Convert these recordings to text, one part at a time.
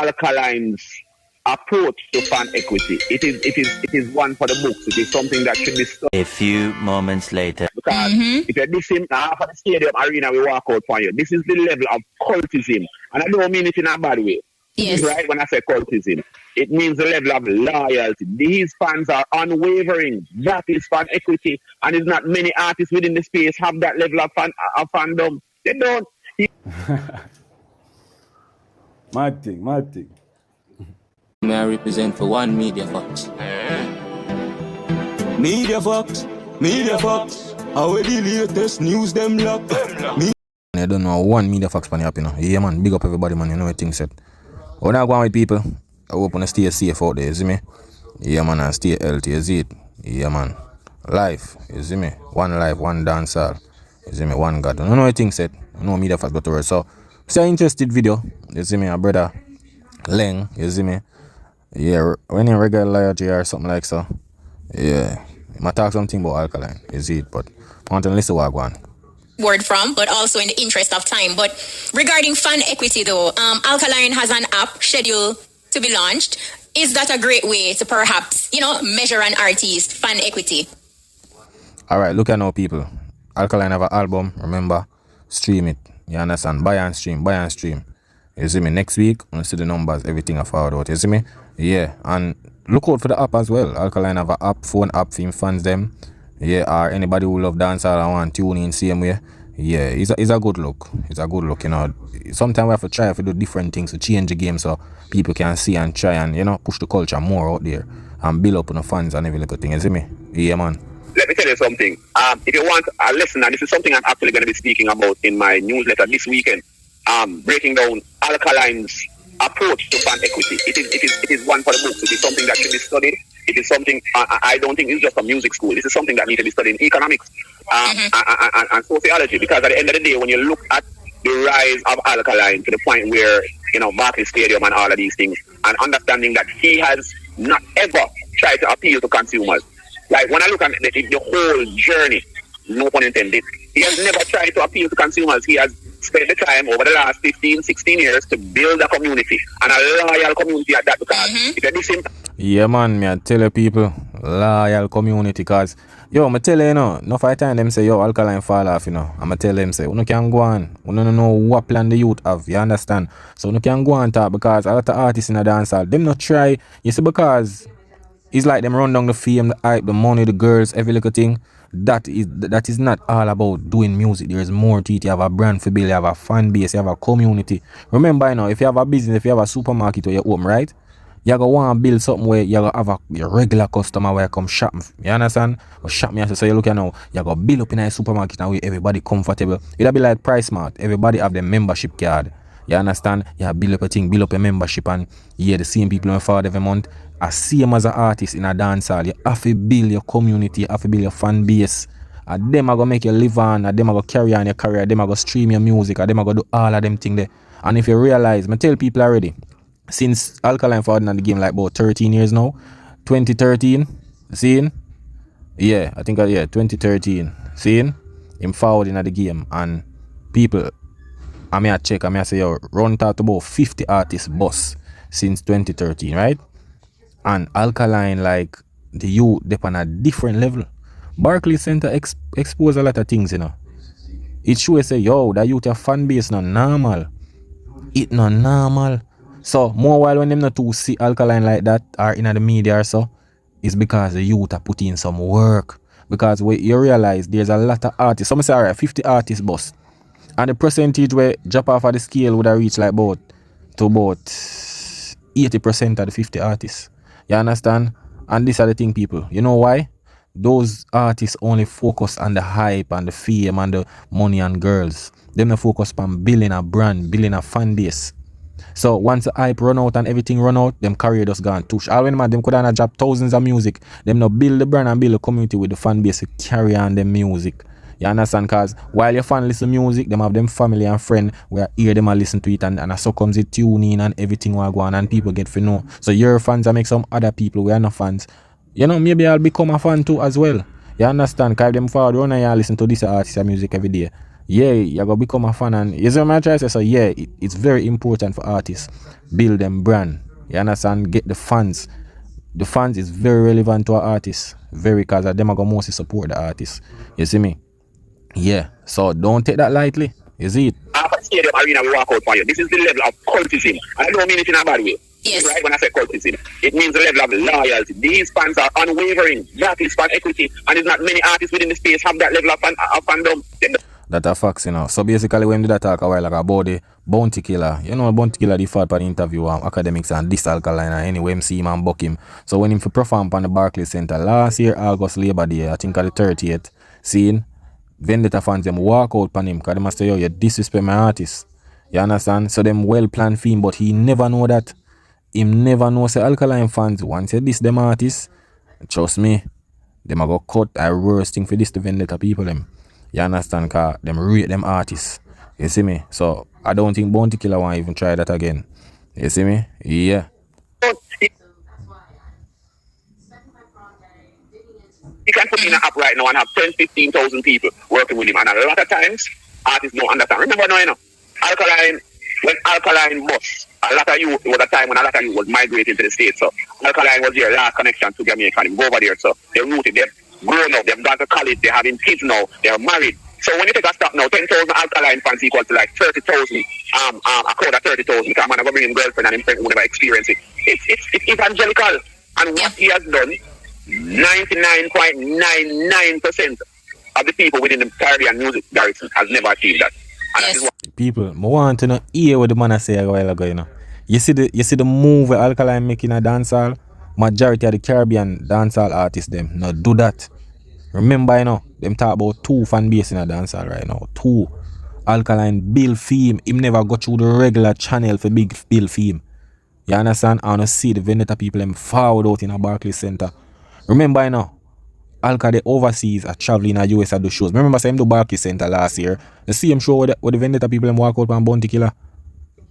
Alkaline's approach to fan equity. It is one for the books. It is something that should be studied. A few moments later. Because if you diss him half of the stadium arena we walk out for you. This is the level of cultism. And I don't mean it in a bad way. Yes. Right? When I say cultism, it means the level of loyalty. These fans are unwavering. That is fan equity. And it's not many artists within the space have that level of fandom. They don't. Mad thing. May I represent for one Media Fox? Media Fox. How the latest news them lock? I don't know one Media Fox pan up, you know. Yeah man, big up everybody man, you know what things said. When I go on with people, I hope to stay safe out there, you see me? Yeah man, and stay healthy, you see it? Yeah man. Life, you see me? One life, one dancehall. You see me? One God. You know what things said. You know Media Fox got to work. So, see an interested video, you see me? A brother Leng, you see me? Yeah, when you regular loyalty or something like so. Yeah. I might talk something about Alkaline, you see it, but I want to listen to what I go on. Word from, but also in the interest of time. But regarding fan equity though, Alkaline has an app scheduled to be launched. Is that a great way to perhaps, measure an artist's fan equity? Alright, look at now people. Alkaline have an album, remember? Stream it. You understand? Buy and stream. You see me? Next week, we'll see the numbers, everything I found out. You see me? Yeah, and look out for the app as well. Alkaline have an app, phone app for him fans them. Yeah, or anybody who love dancehall and want tune in same way. Yeah, it's a good look. It's a good look, you know. Sometimes we have to try to do different things to change the game so people can see and try and, push the culture more out there and build up on the fans and every little thing. You see me? Yeah, man. Let me tell you something. If you want a lesson, and this is something I'm actually going to be speaking about in my newsletter this weekend, breaking down Alkaline's approach to fan equity. It is one for the books. It is something that should be studied. It is something I don't think it's just a music school. This is something that needs to be studied in economics and sociology. Because at the end of the day, when you look at the rise of Alkaline to the point where Barclays Stadium and all of these things, and understanding that he has not ever tried to appeal to consumers. Like when I look at the whole journey, no pun intended, he has never tried to appeal to consumers. He has spent the time over the last 15, 16 years to build a community and a loyal community at that. Because if you listen. Yeah man, me I tell you people, loyal community, cause I tell you, enough of time them say Alkaline fall off, I'ma tell them say, you can go on, you don't know what plan the youth have, you understand? So you can go on talk because a lot of artists in the dancehall, them not try, you see, because it's like them run down the fame, the hype, the money, the girls, every little thing. That is not all about doing music. There is more to it. You have a brand for build, you have a fan base, you have a community. Remember, if you have a business, if you have a supermarket where you open, right? You're going to want to build something where you're going to have your regular customer where you come shop. You understand? Or shop me. So you look at now, you're going to build up in a supermarket now where everybody comfortable. It'll be like Price Mart. Everybody have their membership card. You understand? You build up a thing, build up a membership, and you the same people forward every month. As same as an artist in a dancehall, you have to build your community, you have to build your fan base. And them are going to make you live on, and them are going to carry on your career, them are going to stream your music, and them are going to do all of them things there. And if you realize, I tell people already, since Alkaline forward in the game like about 13 years now, 2013, seeing? Yeah, I think, 2013, seeing? Him forward in the game, and people, I may check, I may say, run out about 50 artists bus since 2013, right? And Alkaline, like, the youth, they're on a different level. Barclays Center expose a lot of things, It shows say, that youth a fan base not normal. It not normal. So, more while when them not to see Alkaline like that, or in the media or so, it's because the youth are putting in some work. Because you realize there's a lot of artists. Some say, alright, 50 artists bus. And the percentage where drop off of the scale would have reached like about 80% of the 50 artists. You understand? And these are the thing, people. You know why? Those artists only focus on the hype and the fame and the money and girls. Them not focus on building a brand, building a fan base. So once the hype run out and everything run out, them career just gone touch. All when them could have drop thousands of music. Them not build the brand and build a community with the fan base to carry on them music. You understand? Because while your fan listen music, them have them family and friend where hear them and listen to it, and so comes it tune in and everything will go on and people get to know. So your fans are make some other people who are not fans. Maybe I'll become a fan too as well. You understand? Because them forward run and you listen to this artist music every day. yeah, you're gonna become a fan. And you see what I'm trying to say? So yeah, it's very important for artists build them brand. You understand? Get the fans. The fans is very relevant to an artist. Very, cause them are gonna mostly support the artist. You see me? Yeah. So don't take that lightly. You see it? After stadium arena, we walk out for you. This is the level of cultism. I don't mean it in a bad way. Yes. Right, when I say cultism, it means the level of loyalty. These fans are unwavering. That is fan equity, and there's not many artists within the space have that level of fandom. That a facts, you know. So basically when we did that talk a while ago about the bounty killer, you know, bounty killer the fought for the interview academics and this Alkaline and anyway see him and buck him. So when him for perform on the Barclays Center last year, August Labor Day, I think at the 30th, seeing Vendetta fans them walk out on him because they must say, yo, you disrespect my artist. You understand? So them well planned for him, but he never know that. Him never know say Alkaline fans once you diss them artists, trust me, them a go cut a worst thing for this to Vendetta people them. You understand? Cause them rate them artists. You see me? So I don't think Bounty Killer want even try that again. You see me? Yeah. You can put in an app right now and have 10, 15,000 people working with him. And a lot of times, artists don't understand. Remember now, you know, Alkaline, when Alkaline bust, a lot of you, it was a time when a lot of you was migrating to the States. So Alkaline was their last connection to Jamaica. Go over there. So they're rooted, they've grown up, they've gone to college, they're having kids now, they're married. So when you take a stop now, 10,000 Alkaline fans equal to like 30,000, a crowd of 30,000. Because man never bring him girlfriend and him friend who never experience it. It's evangelical. And what he has done, 99.99% of the people within the Caribbean music garrison has never achieved that. And that is what People, I want to know hear what the man I say a while ago, you know. You see the move where Alkaline making a dancehall, majority of the Caribbean dancehall artists them no do that. Remember, you know, them talk about 2 fan base in a dancehall right now. 2. Alkaline bill fame. Him never go through the regular channel for big bill fame. You understand? I wanna see the Vendetta people them forward out in a Barclays Center. Remember, you know, Alka the overseas are traveling in the US to do shows. Remember, say him do Barclays Center last year. The same show where the Vendetta people them walk out on Bounty Killer.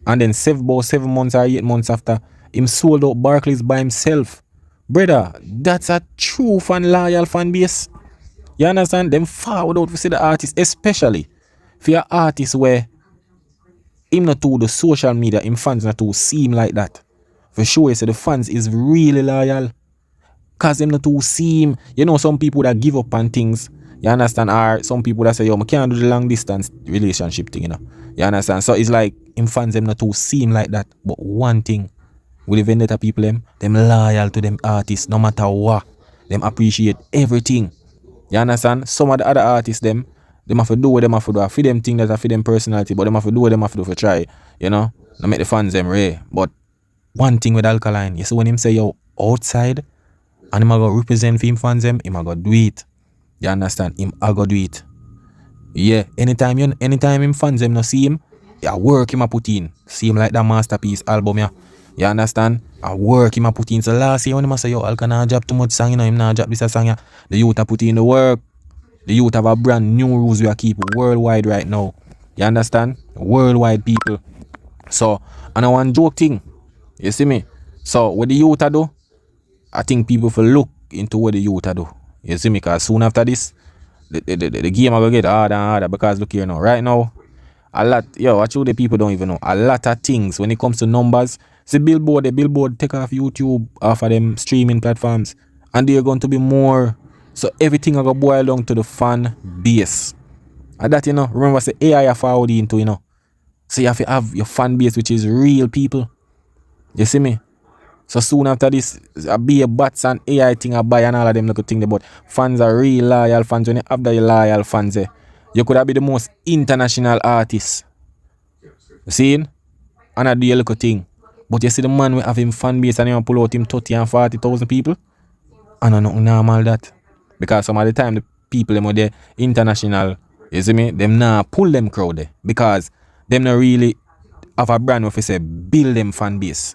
And then 7 months or 8 months after, him sold out Barclays by himself. Brother, that's a true fan loyal fan base. You understand? Them forward out to see the artist, especially for your artist where him not to the social media, him fans not to seem like that. For sure, so the fans is really loyal. Cause them not to seem, you know, some people that give up on things, you understand, or some people that say, yo, I can't do the long distance relationship thing, you know. You understand? So it's like him fans them not to seem like that. But one thing, with the Vendetta people them loyal to them artists no matter what. Them appreciate everything. You understand? Some of the other artists them have to do what them have to do. I feel them thing that I feel them personality, but them have to do what them have to do for try. You know? Not make the fans them rare. But one thing with Alkaline, you see when him say yo outside and him a go represent for him fans them, him a go do it. You understand? Him a go do it. Yeah. Anytime him fans them no see him, yeah, work him a put in. See him like that masterpiece album, yeah. You understand? I work him a put in. So last year when him say yo Alka nah drop too much song, you know, him nah drop this a song, yeah. The youth a put in the work. The youth have a brand new rules we are keep worldwide right now. You understand? Worldwide people. So, and I want joke thing. You see me? So what the youth a do, I think people will look into what the youth a do. You see me? Because soon after this, the game will get harder and harder. Because look here now. Right now, a lot, yo, actually the people don't even know. A lot of things when it comes to numbers. See the billboard take off YouTube, off of them streaming platforms. And they're going to be more. So everything will go boil down to the fan base. And that, you know, remember say AI forward into, you know. So you have to have your fan base, which is real people. You see me? So soon after this, I'll be a bots and AI thing I buy and all of them little thing about. Fans are real loyal fans. When you have the loyal fans, you could have be the most international artist. You see? And I do a little thing. But you see the man we have him fan base and you pull out him 30 and 40,000 people. And I know normal that. Because some of the time the people them are there international, you see me, them nah pull them crowd there. Because them not really have a brand where say build them fan base.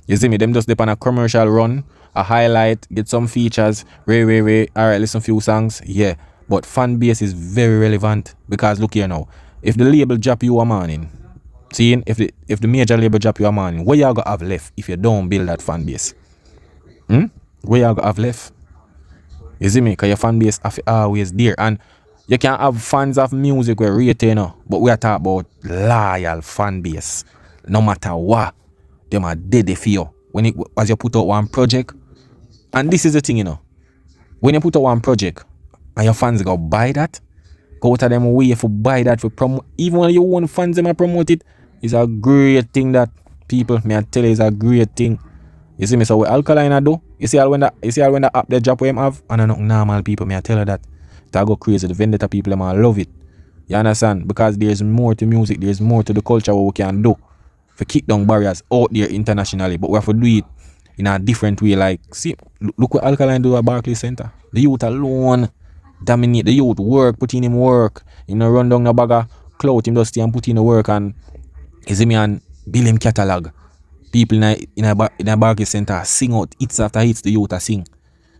You see me, them just depend on a commercial run, a highlight, get some features, alright, listen few songs, yeah. But fan base is very relevant. Because look here now, if the label drop you a morning, seeing if the major label drop you a morning, what you gonna have left if you don't build that fan base? What you gonna have left? You see me? Because your fan base are always there. And You can have fans of music where rate, you know, but we are talking about loyal fan base. No matter what, them are dead for you. As you put out one project, and this is the thing, you know, when you put out one project and your fans go buy that, go out of them way for buy that for promote. Even when your own fans them promote it, it's a great thing that people may I tell you it's a great thing. You see me, so what Alkaline I do? You see all when the app they drop what him have, and I know normal people may I tell you that. That go crazy. The vendetta people them love it. You understand? Because there's more to music, there's more to the culture what we can do. For kick down barriers out there internationally, but we have to do it in a different way. Like, see, look what Alkaline do at Barclays Center. The youth alone dominate. The youth work, put in him work. You know, run down the bag of clout, him just stay and put in the work and you see me and build him catalog. People in a Barclays Center sing out hits after hits, the youth a sing.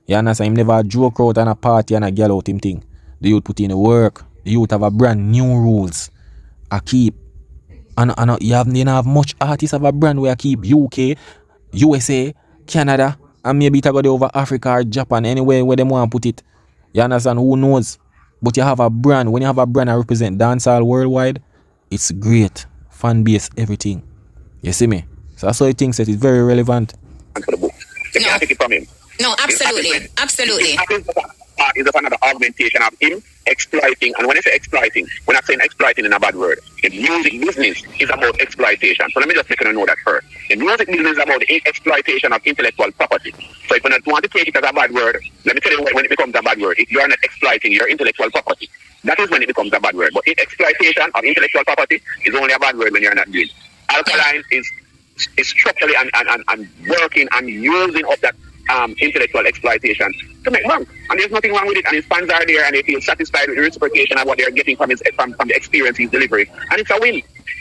You understand? Him never joke out and a party and a girl out him thing. The youth put in the work. The youth have a brand new rules. I keep. And you have much artists have a brand where I keep UK, USA, Canada, and maybe it go over Africa or Japan, anywhere where they want to put it. You understand? Who knows? But you have a brand. When you have a brand that represent dancehall worldwide, it's great. Fan base, everything. You see me? So that's why I think that it's very relevant. For the book. They can't take it from him. No, absolutely. Absolutely. Is another augmentation of him exploiting, and when I say exploiting, we're not saying exploiting in a bad word. The music business is about exploitation. So let me just make you know that first. The music business is about the exploitation of intellectual property. So if you don't want to take it as a bad word, let me tell you when it becomes a bad word. If you are not exploiting your intellectual property, that is when it becomes a bad word. But exploitation of intellectual property is only a bad word when you're not doing it. Alkaline is structurally and working and using up that intellectual exploitation to make money, and there's nothing wrong with it. And his fans are there, and they feel satisfied with the reciprocation of what they're getting from the experience he's delivering, and it's a win.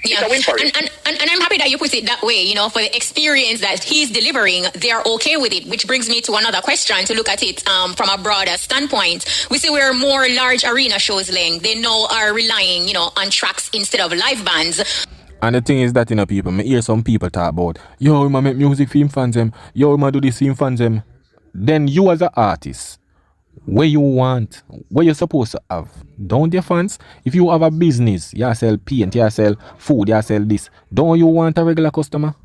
Yeah. It's a win for him. And I'm happy that you put it that way. You know, for the experience that he's delivering, they are okay with it. Which brings me to another question to look at it from a broader standpoint. We see where more large arena shows, they now are relying, you know, on tracks instead of live bands. And the thing is that, you know, people, I hear some people talk about, yo, we make music for him fans them, yo, we do this for him fans them. Then you as an artist, where you want, what you're supposed to have, don't your fans? If you have a business, you sell paint, you sell food, you sell this, don't you want a regular customer?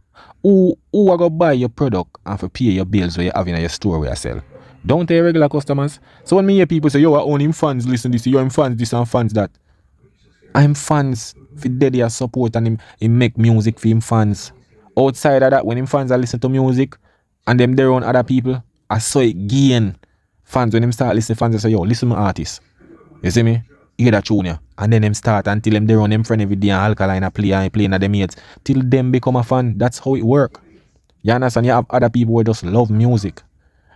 Who are going to buy your product and for pay your bills where you have in your store where you sell? Don't they regular customers? So when me hear people say, yo, I own him fans, listen this, yo, him fans this and fans that. I'm fans for daddy support and him make music for him fans. Outside of that, when him fans are listen to music and them their own other people, I saw it gain fans when him start listening fans. They say, yo, listen to my artist. You see me? Hear that tune ya. And then them start until them they run them friend every day and Alkaline play and playing at them mates. Till them become a fan. That's how it work. You understand? You have other people who just love music.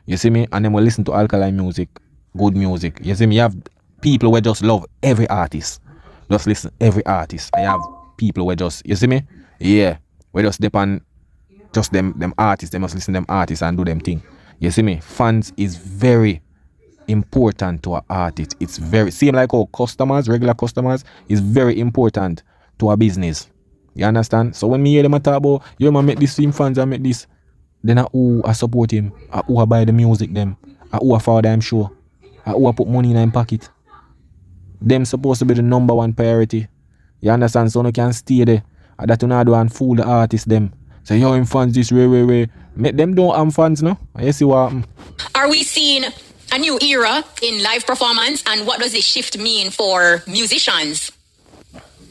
You see me? And them will listen to Alkaline music. Good music. You see me? You have people who just love every artist. Just listen every artist. I have people who just, you see me? Yeah. We just depend just them artists. They must listen to them artists and do them thing. You see me? Fans is very important to an artist. It's very same like our customers, regular customers, is very important to a business. You understand? So when me hear them talk about, you man make this same fans and make this, then who I support him, who I buy the music them, who I follow them show, who I put money in them pocket. Them supposed to be the number one priority. You understand? So no can stay there. And that you not do and fool the artist them. Say, yo, him fans this way. Make them don't have fans, no? You see what happen? Are we seeing a new era in live performance, and what does this shift mean for musicians?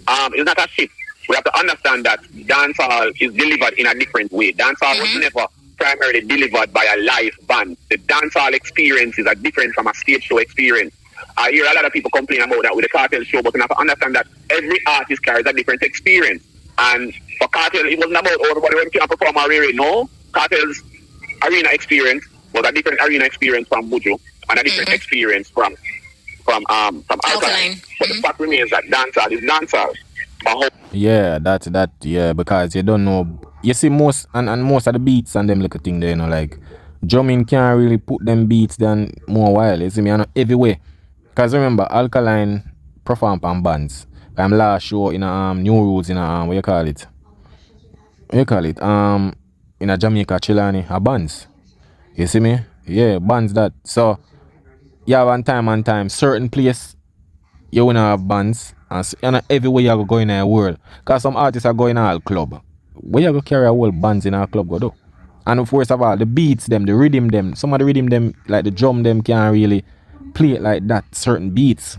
It's not a shift. We have to understand that dancehall is delivered in a different way. Dancehall was never primarily delivered by a live band. The dancehall experience is different from a stage show experience. I hear a lot of people complain about that with the Cartel show, but you have to understand that every artist carries a different experience. And for Cartel, it wasn't about everybody when can perform arena. No, Cartel's arena experience was a different arena experience from Buju and a different experience from Alkaline. But the fact remains that dancehall is dancehall. Yeah, yeah, because you don't know. You see most and most of the beats and them little thing there, you know, like drumming can't really put them beats down more while. You see me, I know everywhere. Because remember, Alkaline perform on bands. I'm last show in a New Rules in a what you call it? In a Jamaica Chilani, a bands. You see me? Yeah, bands that. So you have on time certain place you wanna have bands and everywhere you go in the world. Cause some artists are going all club. Where you go carry a whole bands in our club go do? And first of all, the beats them, the rhythm them, some of the rhythm them, like the drum them can't really play it like that, certain beats.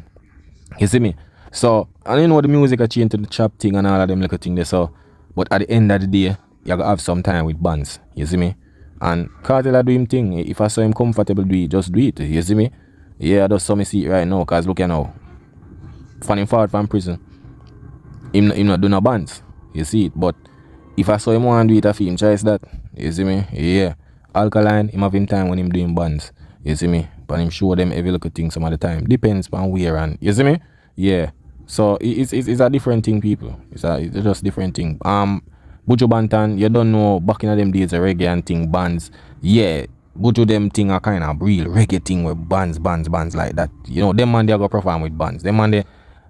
You see me? So, and you know the music a change to the trap thing and all of them little thing there. So, but at the end of the day, you gotta have some time with bands. You see me? And Cartel do him thing. If I saw him comfortable do it, just do it. You see me? Yeah, I just saw me see it right now. Cause look you now. Fanning forward from prison. Him not doing no bands. You see it? But if I saw him want to do it, I feel him choice that. You see me? Yeah. Alkaline, him have him time when him doing bands. You see me? But him show them every little thing some of the time. Depends on where and you see me? Yeah. So it's a different thing, people. It's just different thing. Buju Banton, you don't know back in them days the reggae and thing bands. Yeah. Buju them thing are kind of real reggae thing with bands like that. You know, them man they go perform with bands. Them man they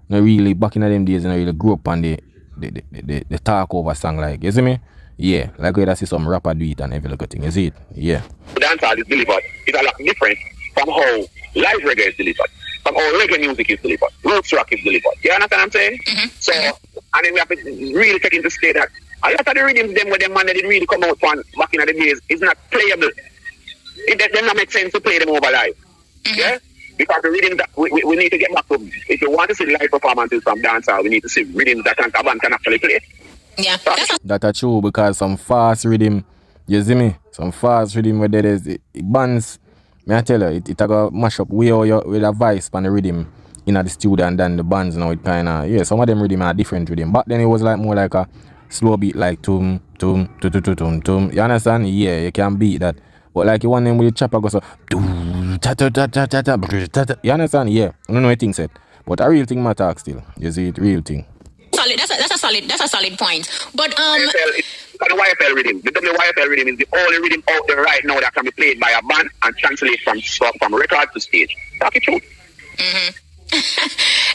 no really back in them days they really grew up and they talk over song like, you see me? Yeah, like where I see some rapper do it and every little thing, you see it? Yeah. Dancehall is delivered is a lot different from how live reggae is delivered, from how reggae music is delivered, roots rock is delivered. You understand what I'm saying? So, and then we have to really take into state that a lot of the rhythms them where them man that did really come out from back in the days is not playable. It does not make sense to play them over live. Yeah? Because the rhythms that we need to get back to, if you want to see live performances from dancehall, we need to see rhythms that a band can actually play. Yeah. That's true because some fast rhythm, you see me? Some fast rhythm where there is bands, may I tell you, it go mash up way with a voice and the rhythm in the studio and then the bands now it kinda, yeah, some of them rhythm are different rhythm. But then it was like more like a slow beat like tum tum tum tum tum tum. You understand? Yeah, you can beat that. But like you want them with the chopper go so you understand? Yeah. I don't know what thing said. But a real thing matter still. You see it, real thing. Solid. That's a solid point. But The YFL rhythm. The WYFL rhythm is the only rhythm out there right now that can be played by a band and translate from record to stage. That's the truth.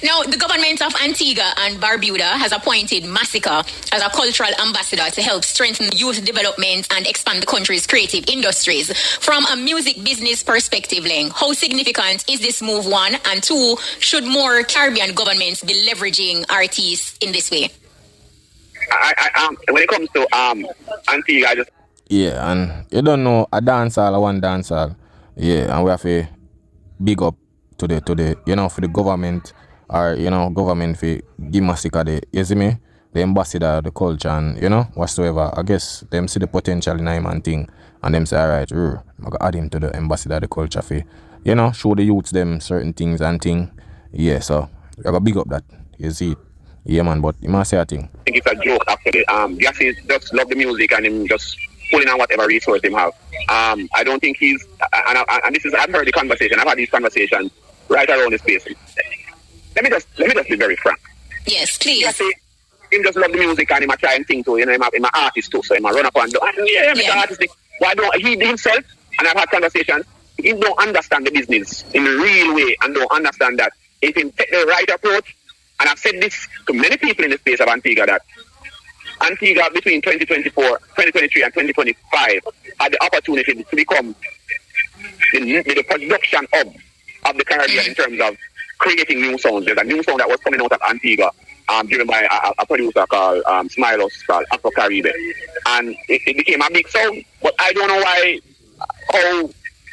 Now, the government of Antigua and Barbuda has appointed Massacre as a cultural ambassador to help strengthen youth development and expand the country's creative industries. From a music business perspective, Leng, how significant is this move, one? And two, should more Caribbean governments be leveraging artists in this way? When it comes to Antigua, I just... Yeah, and you don't know a dancehall, one dancehall. Yeah, and we have to big up to the you know, for the government or you know government for give Massacre the, you see me, the ambassador the culture and you know whatsoever. I guess them see the potential in him and thing and them say alright, I'm gonna add him to the ambassador the culture for you know show the youths them certain things and thing. Yeah, so I gotta big up that. You see it. Yeah man, but you must say a thing. I think it's a joke actually. Gassi just love the music and him just pulling on whatever resource him have. I don't think he's and this is I've heard the conversation. I've had these conversations right around the space. Let me just be very frank. Yes, please. Gassi, him just love the music and him a try and think too. You know, him an artist too, so him a run up and do. And yeah, artistic. Why don't he himself? And I've had conversations. He don't understand the business in a real way and don't understand that if he take the right approach. And I've said this to many people in the space of Antigua that Antigua between 2023 and 2025 had the opportunity to become the production hub of the Caribbean in terms of creating new sounds. There's a new sound that was coming out of Antigua, driven by a producer called Smilos, called Afro Caribbean. And it became a big sound, but I don't know how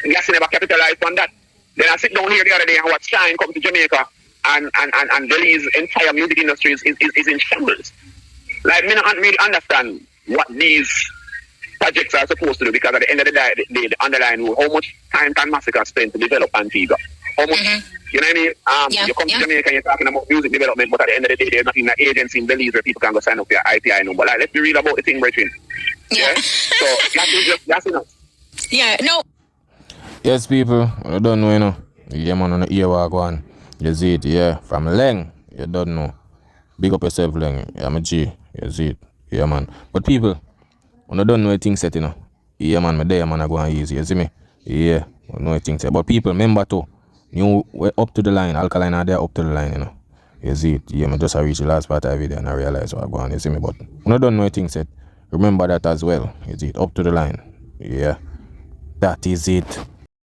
Gassi never capitalized on that. Then I sit down here the other day and watch Shine come to Jamaica. And Delhi's entire music industry is in shambles. Like, me not really understand what these projects are supposed to do because at the end of the day, the underlying rule, how much time can Massacre spend to develop Antigua? How much, you know what I mean? You come to Jamaica and you're talking about music development, but at the end of the day, there's nothing that agency in Belize where people can go sign up for your IPI number. Like, let's be real about the thing, Brethren. Yeah? So, that's enough. Yeah, no. Yes, people, I don't know, you know. Yeah, man, on the ear walk on. You see it, yeah. From Leng, you don't know. Big up yourself, Leng. Yeah, I'm a G. You see it. Yeah, man. But people, when I don't know things set, you know. Yeah, man, my day, man, I go on easy. You see me? Yeah, I know things set. But people, remember too, we're up to the line. Alkaline are there up to the line, you know. You see it. Yeah, I just reach the last part of the video and I realize what I go on. You see me? But when I don't know things set, remember that as well. You see it. Up to the line. Yeah. That is it.